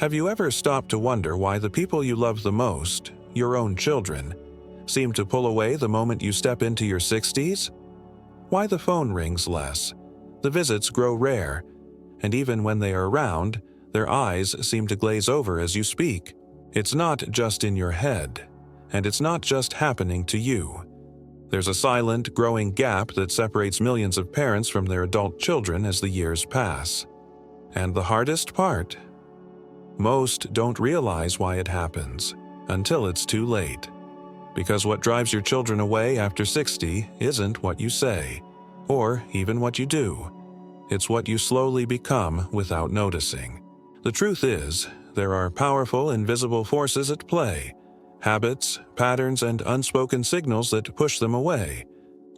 Have you ever stopped to wonder why the people you love the most, your own children, seem to pull away the moment you step into your 60s? Why the phone rings less, the visits grow rare, and even when they are around, their eyes seem to glaze over as you speak? It's not just in your head, and it's not just happening to you. There's a silent, growing gap that separates millions of parents from their adult children as the years pass. And the hardest part? Most don't realize why it happens until it's too late. Because what drives your children away after 60 isn't what you say, or even what you do. It's what you slowly become without noticing. The truth is, there are powerful, invisible forces at play. Habits, patterns, and unspoken signals that push them away.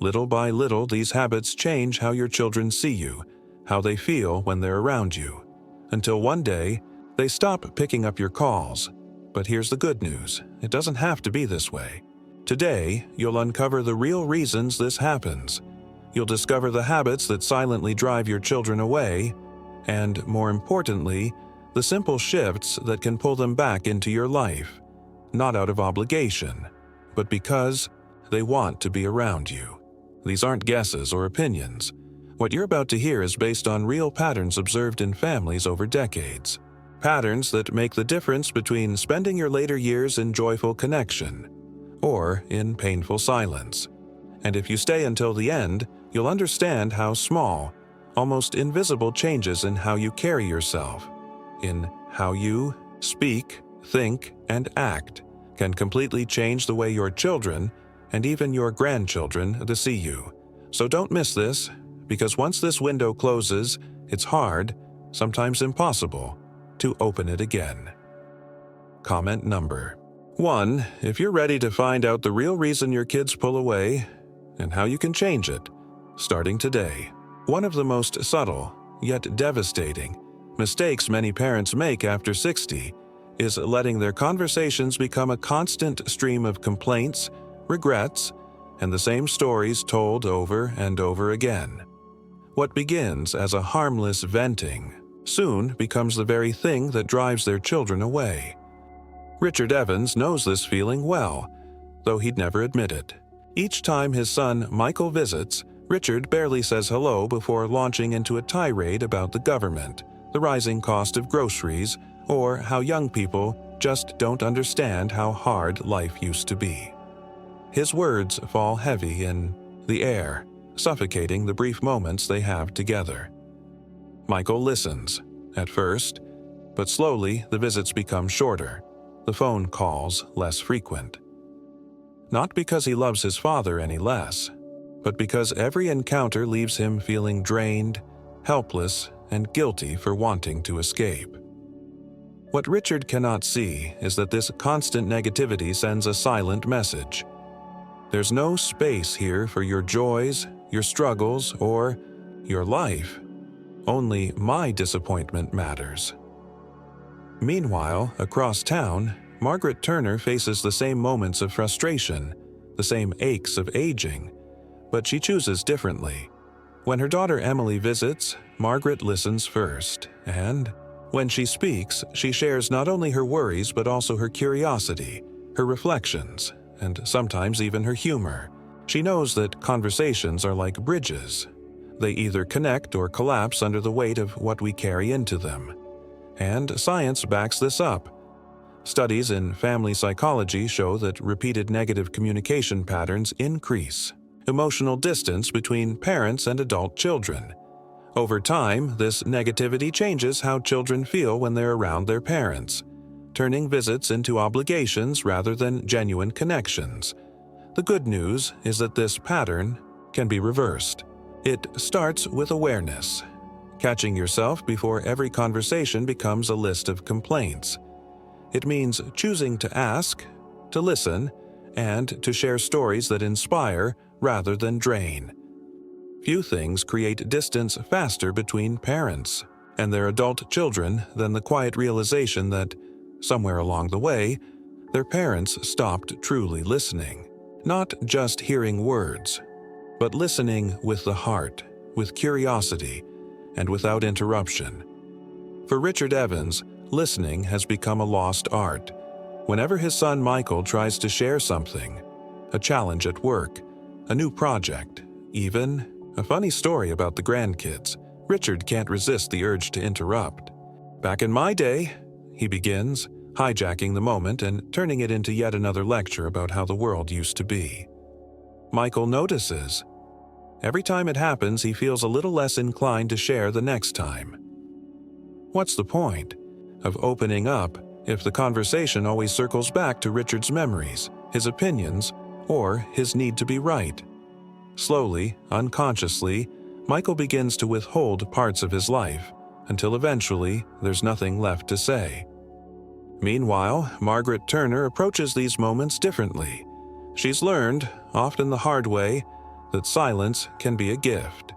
Little by little, these habits change how your children see you, how they feel when they're around you. Until one day, they stop picking up your calls. But here's the good news. It doesn't have to be this way. Today, you'll uncover the real reasons this happens. You'll discover the habits that silently drive your children away, and, more importantly, the simple shifts that can pull them back into your life, not out of obligation, but because they want to be around you. These aren't guesses or opinions. What you're about to hear is based on real patterns observed in families over decades. Patterns that make the difference between spending your later years in joyful connection or in painful silence. And if you stay until the end, you'll understand how small, almost invisible changes in how you carry yourself, in how you speak, think, and act can completely change the way your children and even your grandchildren see you. So don't miss this, because once this window closes, it's hard, sometimes impossible, to open it again. Comment number 1. If you're ready to find out the real reason your kids pull away and how you can change it, starting today. One of the most subtle, yet devastating, mistakes many parents make after 60 is letting their conversations become a constant stream of complaints, regrets, and the same stories told over and over again. What begins as a harmless venting soon becomes the very thing that drives their children away. Richard Evans knows this feeling well, though he'd never admit it. Each time his son Michael visits, Richard barely says hello before launching into a tirade about the government, the rising cost of groceries, or how young people just don't understand how hard life used to be. His words fall heavy in the air, suffocating the brief moments they have together. Michael listens, at first, but slowly the visits become shorter, the phone calls less frequent. Not because he loves his father any less, but because every encounter leaves him feeling drained, helpless, and guilty for wanting to escape. What Richard cannot see is that this constant negativity sends a silent message. There's no space here for your joys, your struggles, or your life. Only my disappointment matters. Meanwhile, across town, Margaret Turner faces the same moments of frustration, the same aches of aging, but she chooses differently. When her daughter Emily visits, Margaret listens first, and when she speaks, she shares not only her worries but also her curiosity, her reflections, and sometimes even her humor. She knows that conversations are like bridges. They either connect or collapse under the weight of what we carry into them. And science backs this up. Studies in family psychology show that repeated negative communication patterns increase emotional distance between parents and adult children. Over time, this negativity changes how children feel when they're around their parents, turning visits into obligations rather than genuine connections. The good news is that this pattern can be reversed. It starts with awareness, catching yourself before every conversation becomes a list of complaints. It means choosing to ask, to listen, and to share stories that inspire rather than drain. Few things create distance faster between parents and their adult children than the quiet realization that, somewhere along the way, their parents stopped truly listening. Not just hearing words, but listening with the heart, with curiosity, and without interruption. For Richard Evans, listening has become a lost art. Whenever his son Michael tries to share something, a challenge at work, a new project, even a funny story about the grandkids, Richard can't resist the urge to interrupt. "Back in my day," he begins, hijacking the moment and turning it into yet another lecture about how the world used to be. Michael notices. Every time it happens, he feels a little less inclined to share the next time. What's the point of opening up if the conversation always circles back to Richard's memories, his opinions, or his need to be right? Slowly, unconsciously, Michael begins to withhold parts of his life, until eventually there's nothing left to say. Meanwhile, Margaret Turner approaches these moments differently. She's learned, often the hard way, that silence can be a gift.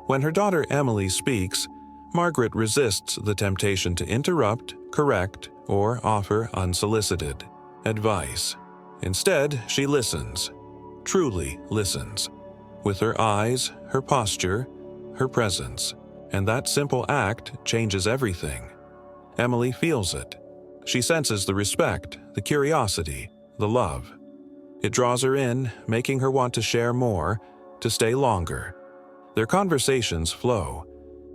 When her daughter Emily speaks, Margaret resists the temptation to interrupt, correct, or offer unsolicited advice. Instead, she listens, truly listens, with her eyes, her posture, her presence, and that simple act changes everything. Emily feels it. She senses the respect, the curiosity, the love. It draws her in, making her want to share more, to stay longer. Their conversations flow,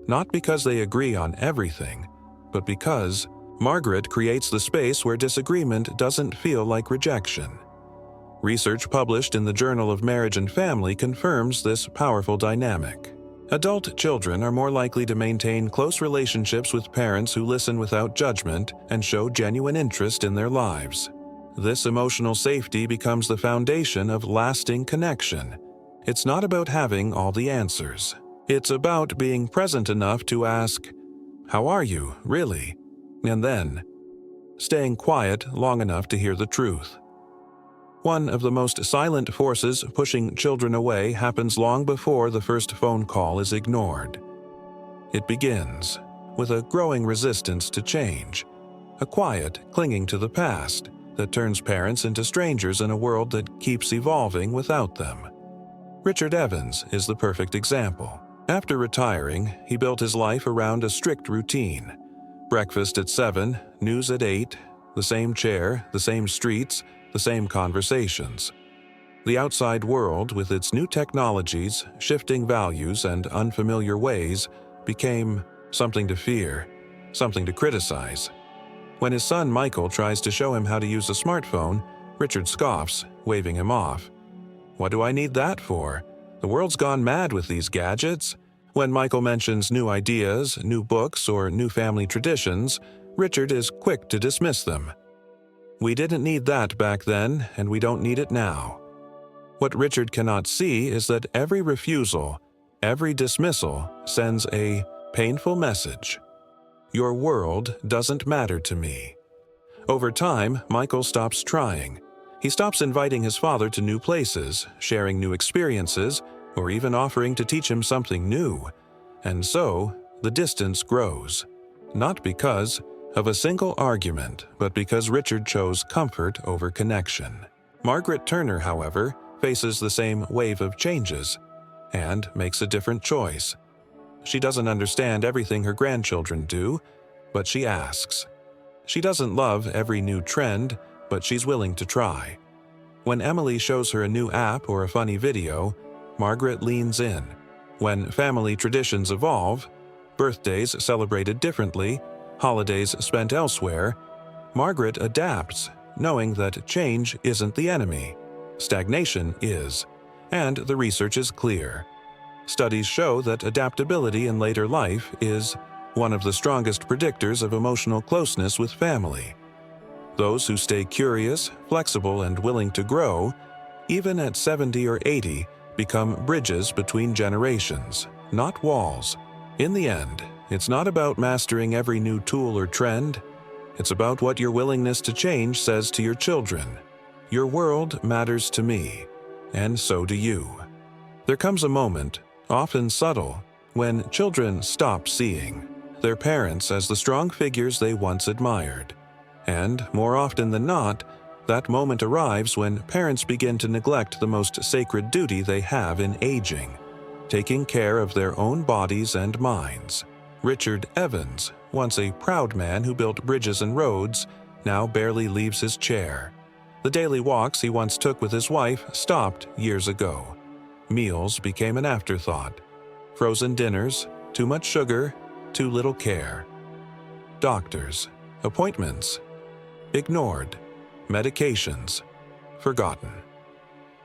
not because they agree on everything, but because Margaret creates the space where disagreement doesn't feel like rejection. Research published in the Journal of Marriage and Family confirms this powerful dynamic. Adult children are more likely to maintain close relationships with parents who listen without judgment and show genuine interest in their lives. This emotional safety becomes the foundation of lasting connection. It's not about having all the answers. It's about being present enough to ask, "How are you, really?" And then, staying quiet long enough to hear the truth. One of the most silent forces pushing children away happens long before the first phone call is ignored. It begins with a growing resistance to change, a quiet clinging to the past that turns parents into strangers in a world that keeps evolving without them. Richard Evans is the perfect example. After retiring, he built his life around a strict routine. Breakfast at 7, news at 8, the same chair, the same streets, the same conversations. The outside world, with its new technologies, shifting values, and unfamiliar ways, became something to fear, something to criticize. When his son Michael tries to show him how to use a smartphone, Richard scoffs, waving him off. "What do I need that for? The world's gone mad with these gadgets." When Michael mentions new ideas, new books, or new family traditions, Richard is quick to dismiss them. "We didn't need that back then, and we don't need it now." What Richard cannot see is that every refusal, every dismissal sends a painful message. Your world doesn't matter to me. Over time, Michael stops trying. He stops inviting his father to new places, sharing new experiences, or even offering to teach him something new. And so, the distance grows. Not because of a single argument, but because Richard chose comfort over connection. Margaret Turner, however, faces the same wave of changes, and makes a different choice. She doesn't understand everything her grandchildren do, but she asks. She doesn't love every new trend, but she's willing to try. When Emily shows her a new app or a funny video, Margaret leans in. When family traditions evolve, birthdays celebrated differently, holidays spent elsewhere, Margaret adapts, knowing that change isn't the enemy. Stagnation is, and the research is clear. Studies show that adaptability in later life is one of the strongest predictors of emotional closeness with family. Those who stay curious, flexible, and willing to grow, even at 70 or 80, become bridges between generations, not walls. In the end, it's not about mastering every new tool or trend. It's about what your willingness to change says to your children. Your world matters to me, and so do you. There comes a moment, often subtle, when children stop seeing their parents as the strong figures they once admired. And, more often than not, that moment arrives when parents begin to neglect the most sacred duty they have in aging, taking care of their own bodies and minds. Richard Evans once a proud man who built bridges and roads, now barely leaves his chair. The daily walks he once took with his wife stopped years ago. Meals became an afterthought. Frozen dinners, too much sugar, too little care. Doctors, appointments, ignored. Medications, forgotten.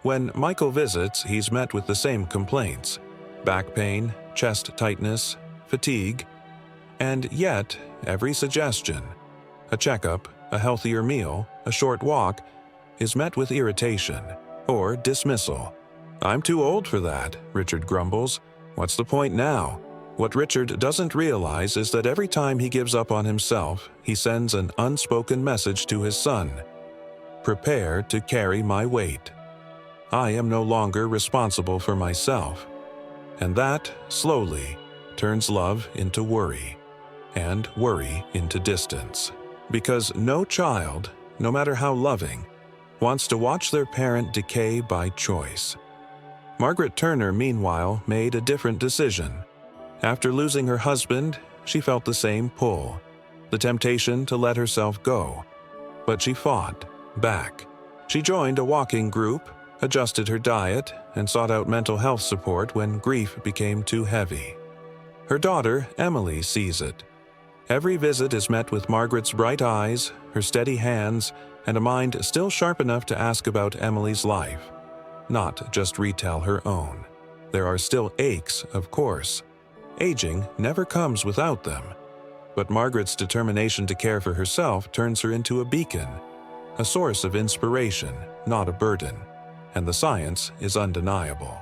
When Michael visits, he's met with the same complaints: back pain, chest tightness, fatigue. And yet, every suggestion, a checkup, a healthier meal, a short walk, is met with irritation or dismissal. "I'm too old for that," Richard grumbles. "What's the point now?" What Richard doesn't realize is that every time he gives up on himself, he sends an unspoken message to his son: "Prepare to carry my weight. I am no longer responsible for myself." And that, slowly, turns love into worry, and worry into distance. Because no child, no matter how loving, wants to watch their parent decay by choice. Margaret Turner, meanwhile, made a different decision. After losing her husband, she felt the same pull, the temptation to let herself go. But she fought back. She joined a walking group, adjusted her diet, and sought out mental health support when grief became too heavy. Her daughter, Emily, sees it. Every visit is met with Margaret's bright eyes, her steady hands, and a mind still sharp enough to ask about Emily's life, not just retell her own. There are still aches, of course. Aging never comes without them. But Margaret's determination to care for herself turns her into a beacon, a source of inspiration, not a burden. And the science is undeniable.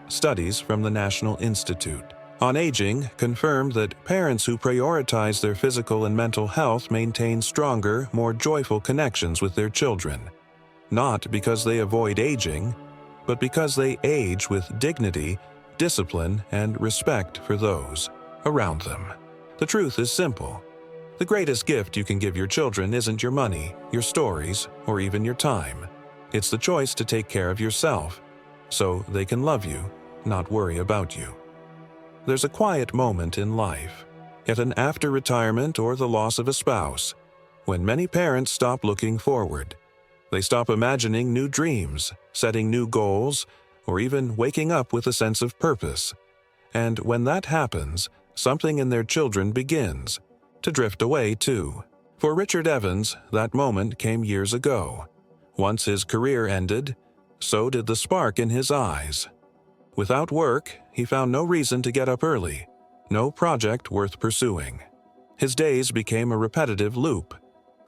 Studies from the National Institute on Aging confirm that parents who prioritize their physical and mental health maintain stronger, more joyful connections with their children. Not because they avoid aging, but because they age with dignity, discipline, and respect for those around them. The truth is simple. The greatest gift you can give your children isn't your money, your stories, or even your time. It's the choice to take care of yourself, so they can love you, not worry about you. There's a quiet moment in life, at an after retirement or the loss of a spouse, when many parents stop looking forward. They stop imagining new dreams, setting new goals, or even waking up with a sense of purpose. And when that happens, something in their children begins to drift away too. For Richard Evans, that moment came years ago. Once his career ended, so did the spark in his eyes. Without work, he found no reason to get up early, no project worth pursuing. His days became a repetitive loop.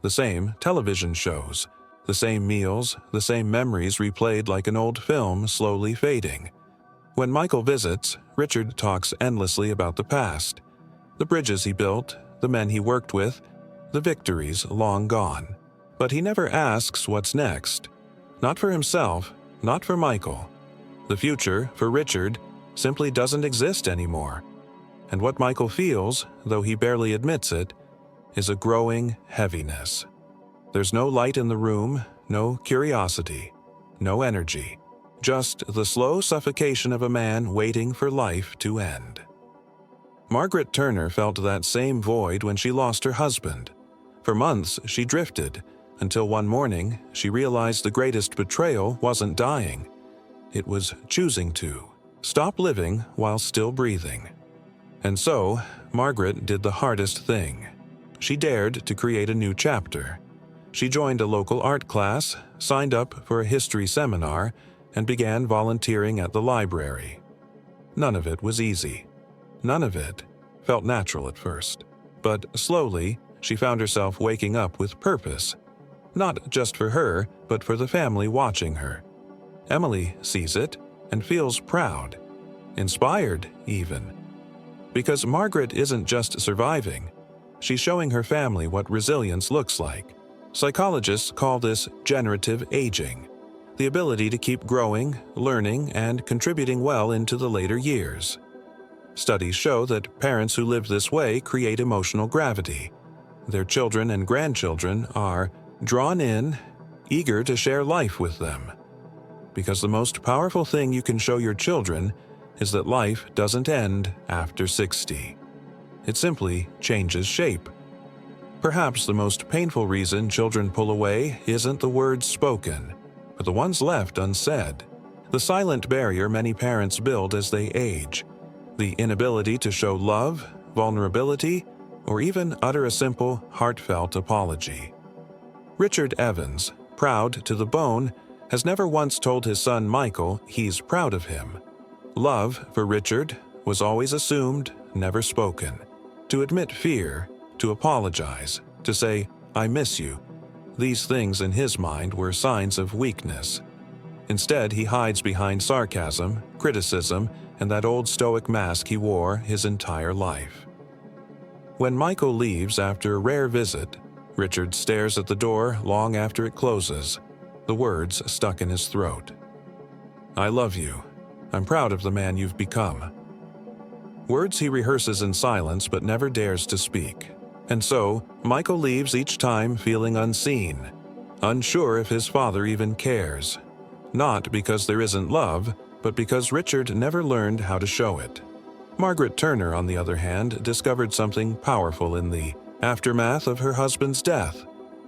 The same television shows, the same meals, the same memories replayed like an old film slowly fading. When Michael visits, Richard talks endlessly about the past, the bridges he built, the men he worked with, the victories long gone. But he never asks what's next. Not for himself, not for Michael. The future, for Richard, simply doesn't exist anymore. And what Michael feels, though he barely admits it, is a growing heaviness. There's no light in the room, no curiosity, no energy. Just the slow suffocation of a man waiting for life to end. Margaret Turner felt that same void when she lost her husband. For months, she drifted, until one morning, she realized the greatest betrayal wasn't dying. It was choosing to stop living while still breathing. And so, Margaret did the hardest thing. She dared to create a new chapter. She joined a local art class, signed up for a history seminar, and began volunteering at the library. None of it was easy. None of it felt natural at first. But slowly, she found herself waking up with purpose. Not just for her, but for the family watching her. Emily sees it and feels proud, inspired even. Because Margaret isn't just surviving, she's showing her family what resilience looks like. Psychologists call this generative aging, the ability to keep growing, learning, and contributing well into the later years. Studies show that parents who live this way create emotional gravity. Their children and grandchildren are drawn in, eager to share life with them. Because the most powerful thing you can show your children is that life doesn't end after 60. it simply changes shape. Perhaps the most painful reason children pull away isn't the words spoken, but the ones left unsaid. The silent barrier many parents build as they age. The inability to show love, vulnerability, or even utter a simple, heartfelt apology. Richard Evans, proud to the bone, has never once told his son Michael he's proud of him. Love for Richard was always assumed, never spoken. To admit fear, to apologize, to say, "I miss you," these things in his mind were signs of weakness. Instead, he hides behind sarcasm, criticism, and that old stoic mask he wore his entire life. When Michael leaves after a rare visit, Richard stares at the door long after it closes, the words stuck in his throat. "I love you. I'm proud of the man you've become." Words he rehearses in silence but never dares to speak. And so, Michael leaves each time feeling unseen, unsure if his father even cares. Not because there isn't love, but because Richard never learned how to show it. Margaret Turner, on the other hand, discovered something powerful in the aftermath of her husband's death,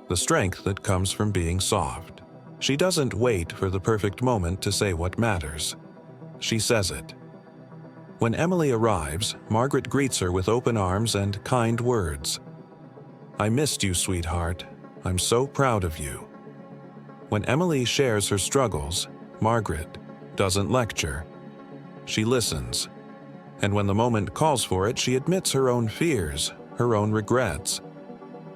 the strength that comes from being soft. She doesn't wait for the perfect moment to say what matters. She says it. When Emily arrives, Margaret greets her with open arms and kind words. "I missed you, sweetheart. I'm so proud of you." When Emily shares her struggles, Margaret doesn't lecture. She listens. And when the moment calls for it, she admits her own fears, her own regrets.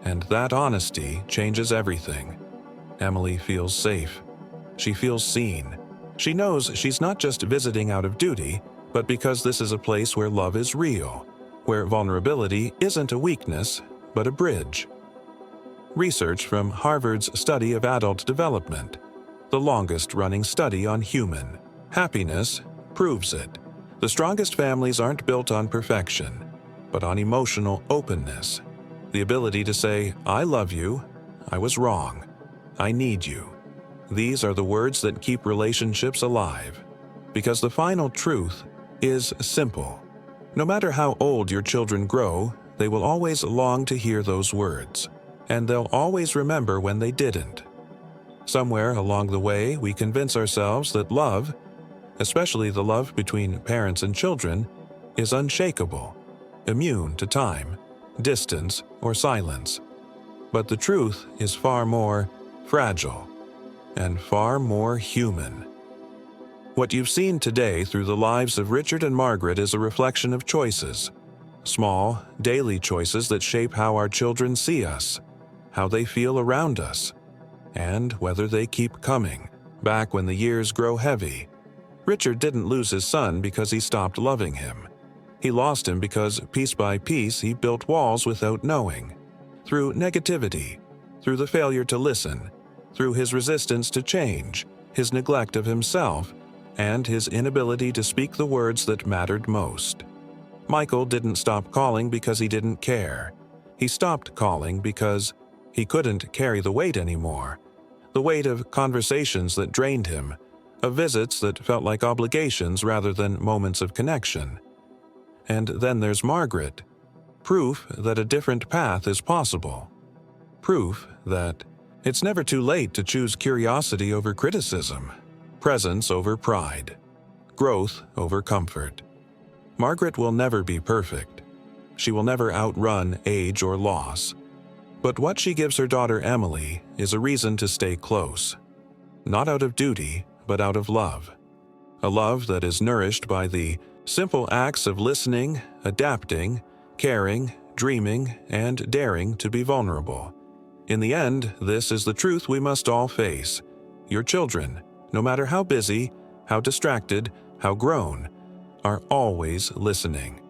And that honesty changes everything. Emily feels safe. She feels seen. She knows she's not just visiting out of duty, but because this is a place where love is real, where vulnerability isn't a weakness, but a bridge. Research from Harvard's study of adult development, the longest-running study on human happiness, proves it. The strongest families aren't built on perfection, but on emotional openness. The ability to say, "I love you," "I was wrong," "I need you." These are the words that keep relationships alive. Because the final truth is simple. No matter how old your children grow, they will always long to hear those words, and they'll always remember when they didn't. Somewhere along the way, we convince ourselves that love, especially the love between parents and children, is unshakable, immune to time, distance, or silence. But the truth is far more fragile and far more human. What you've seen today through the lives of Richard and Margaret is a reflection of choices. Small, daily choices that shape how our children see us, how they feel around us, and whether they keep coming, back when the years grow heavy. Richard didn't lose his son because he stopped loving him. He lost him because, piece by piece, he built walls without knowing. Through negativity, through the failure to listen, through his resistance to change, his neglect of himself, and his inability to speak the words that mattered most. Michael didn't stop calling because he didn't care. He stopped calling because he couldn't carry the weight anymore. The weight of conversations that drained him, of visits that felt like obligations rather than moments of connection. And then there's Margaret. Proof that a different path is possible. Proof that it's never too late to choose curiosity over criticism, presence over pride, growth over comfort. Margaret will never be perfect. She will never outrun age or loss. But what she gives her daughter Emily is a reason to stay close. Not out of duty, but out of love. A love that is nourished by the simple acts of listening, adapting, caring, dreaming, and daring to be vulnerable. In the end, this is the truth we must all face. Your children, no matter how busy, how distracted, how grown, are always listening,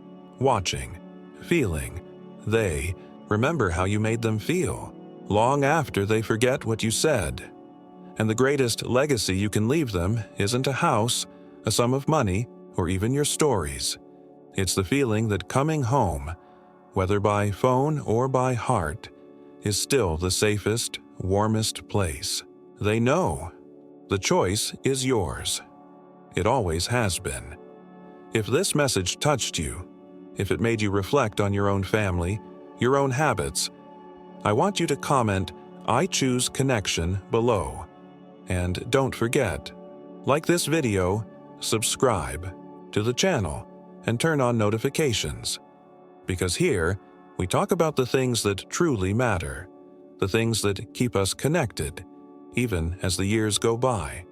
watching, feeling. They remember how you made them feel, long after they forget what you said. And the greatest legacy you can leave them isn't a house, a sum of money, or even your stories. It's the feeling that coming home, whether by phone or by heart, is still the safest, warmest place. They know. The choice is yours. It always has been. If this message touched you, if it made you reflect on your own family, your own habits, I want you to comment, "I choose connection" below. And don't forget, like this video, subscribe to the channel, and turn on notifications. Because here, we talk about the things that truly matter, the things that keep us connected, even as the years go by.